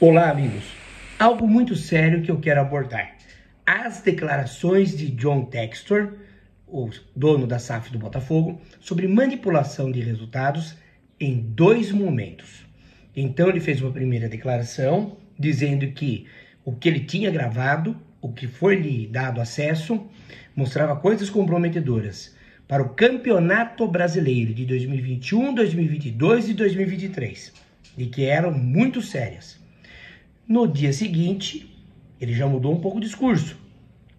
Olá, amigos. Algo muito sério que eu quero abordar. As declarações de John Textor, o dono da SAF do Botafogo, sobre manipulação de resultados em dois momentos. Então ele fez uma primeira declaração dizendo que o que ele tinha gravado, o que foi lhe dado acesso, mostrava coisas comprometedoras para o Campeonato Brasileiro de 2021, 2022 e 2023, e que eram muito sérias. No dia seguinte, ele já mudou um pouco o discurso.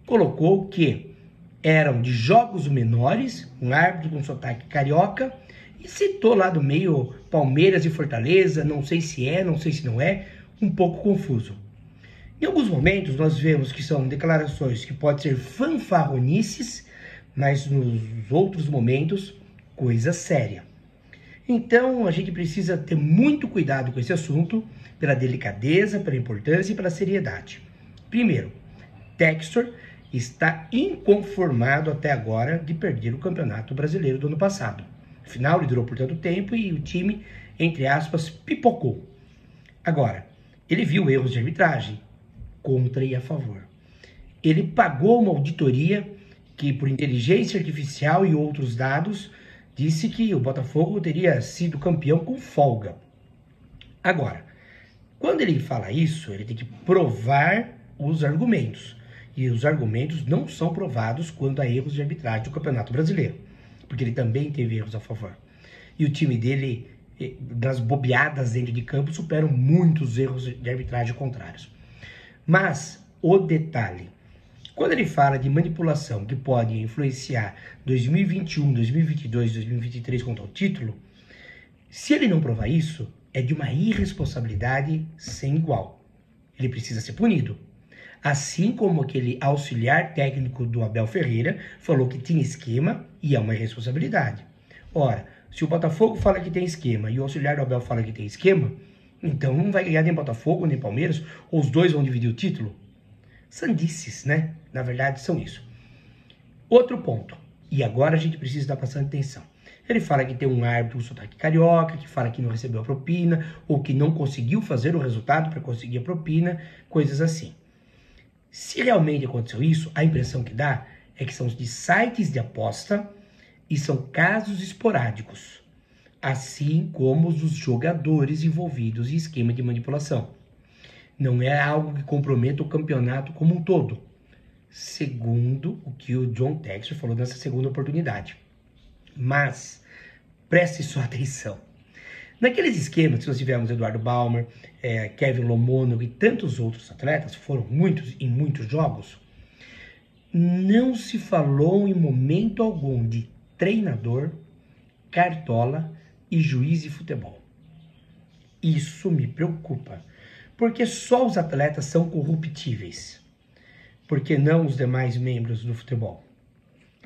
Colocou que eram de jogos menores, um árbitro com sotaque carioca, e citou lá do meio Palmeiras e Fortaleza, não sei se é, não sei se não é, um pouco confuso. Em alguns momentos nós vemos que são declarações que podem ser fanfarronices, mas nos outros momentos, coisa séria. Então a gente precisa ter muito cuidado com esse assunto, pela delicadeza, pela importância e pela seriedade. Primeiro, Textor está inconformado até agora de perder o Campeonato Brasileiro do ano passado. Afinal, ele durou por tanto tempo e o time, entre aspas, pipocou. Agora, ele viu erros de arbitragem, contra e a favor. Ele pagou uma auditoria que, por inteligência artificial e outros dados, disse que o Botafogo teria sido campeão com folga. Agora, quando ele fala isso, ele tem que provar os argumentos. E os argumentos não são provados quando há erros de arbitragem do Campeonato Brasileiro, porque ele também teve erros a favor. E o time dele, das bobeadas dentro de campo, superam muitos erros de arbitragem contrários. Mas o detalhe, quando ele fala de manipulação que pode influenciar 2021, 2022, 2023 contra o título, se ele não provar isso, é de uma irresponsabilidade sem igual. Ele precisa ser punido. Assim como aquele auxiliar técnico do Abel Ferreira falou que tinha esquema e é uma irresponsabilidade. Ora, se o Botafogo fala que tem esquema e o auxiliar do Abel fala que tem esquema, então não vai ganhar nem Botafogo nem Palmeiras, ou os dois vão dividir o título? Sandices, né? Na verdade, são isso. Outro ponto, e agora a gente precisa estar prestando atenção. Ele fala que tem um árbitro com sotaque carioca, que fala que não recebeu a propina, ou que não conseguiu fazer o resultado para conseguir a propina, coisas assim. Se realmente aconteceu isso, a impressão que dá é que são de sites de aposta e são casos esporádicos, assim como os dos jogadores envolvidos em esquema de manipulação. Não é algo que comprometa o campeonato como um todo, segundo o que o John Textor falou nessa segunda oportunidade. Mas preste sua atenção. Naqueles esquemas que nós tivemos Eduardo Balmer, Kevin Lomono e tantos outros atletas, foram muitos em muitos jogos, não se falou em momento algum de treinador, cartola e juiz de futebol. Isso me preocupa, porque só os atletas são corruptíveis. Por que não os demais membros do futebol?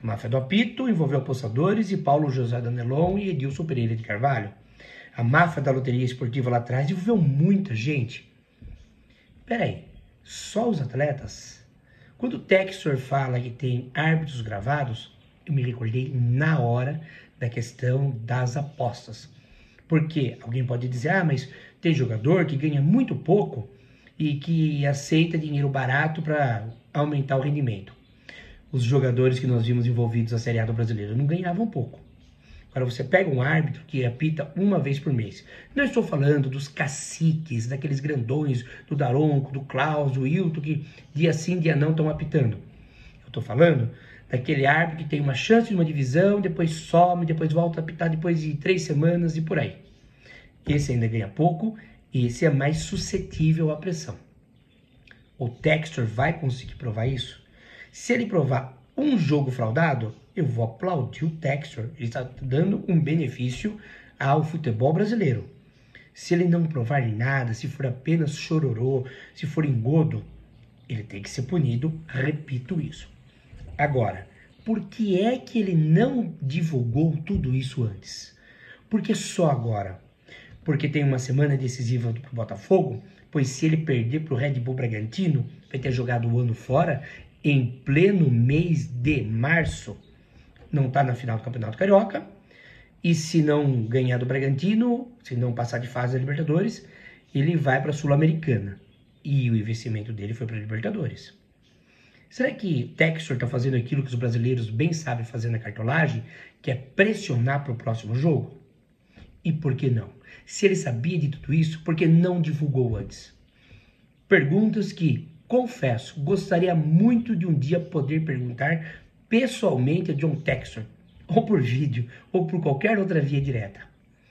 A máfia do apito envolveu apostadores e Paulo José Danelon e Edilson Pereira de Carvalho. A máfia da loteria esportiva lá atrás envolveu muita gente. Peraí, só os atletas? Quando o Textor fala que tem árbitros gravados, eu me recordei na hora da questão das apostas. Porque alguém pode dizer, mas tem jogador que ganha muito pouco e que aceita dinheiro barato para aumentar o rendimento. Os jogadores que nós vimos envolvidos na Série A do Brasileiro não ganhavam pouco. Agora você pega um árbitro que apita uma vez por mês. Não estou falando dos caciques, daqueles grandões, do Daronco, do Klaus, do Hilton, que dia sim, dia não estão apitando. Eu estou falando daquele árbitro que tem uma chance de uma divisão, depois some, depois volta a apitar depois de 3 semanas e por aí. Esse ainda ganha pouco e esse é mais suscetível à pressão. O Textor vai conseguir provar isso? Se ele provar um jogo fraudado, eu vou aplaudir o Textor. Ele está dando um benefício ao futebol brasileiro. Se ele não provar nada, se for apenas chororô, se for engodo, ele tem que ser punido, repito isso. Agora, por que é que ele não divulgou tudo isso antes? Por que só agora? Porque tem uma semana decisiva para o Botafogo, pois se ele perder para o Red Bull Bragantino, vai ter jogado o ano fora, em pleno mês de março, não está na final do Campeonato Carioca, e se não ganhar do Bragantino, se não passar de fase da Libertadores, ele vai para a Sul-Americana. E o investimento dele foi para a Libertadores. Será que Textor está fazendo aquilo que os brasileiros bem sabem fazer na cartolagem, que é pressionar para o próximo jogo? E por que não? Se ele sabia de tudo isso, por que não divulgou antes? Perguntas que, confesso, gostaria muito de um dia poder perguntar pessoalmente a John Textor, ou por vídeo, ou por qualquer outra via direta.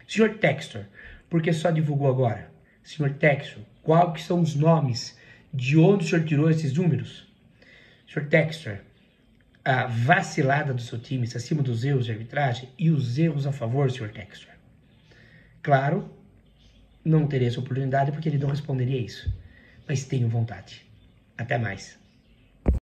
Senhor Textor, por que só divulgou agora? Senhor Textor, quais são os nomes? De onde o senhor tirou esses números? Senhor Textor, a vacilada do seu time está acima dos erros de arbitragem e os erros a favor, senhor Textor. Claro, não terei essa oportunidade porque ele não responderia isso. Mas tenho vontade. Até mais.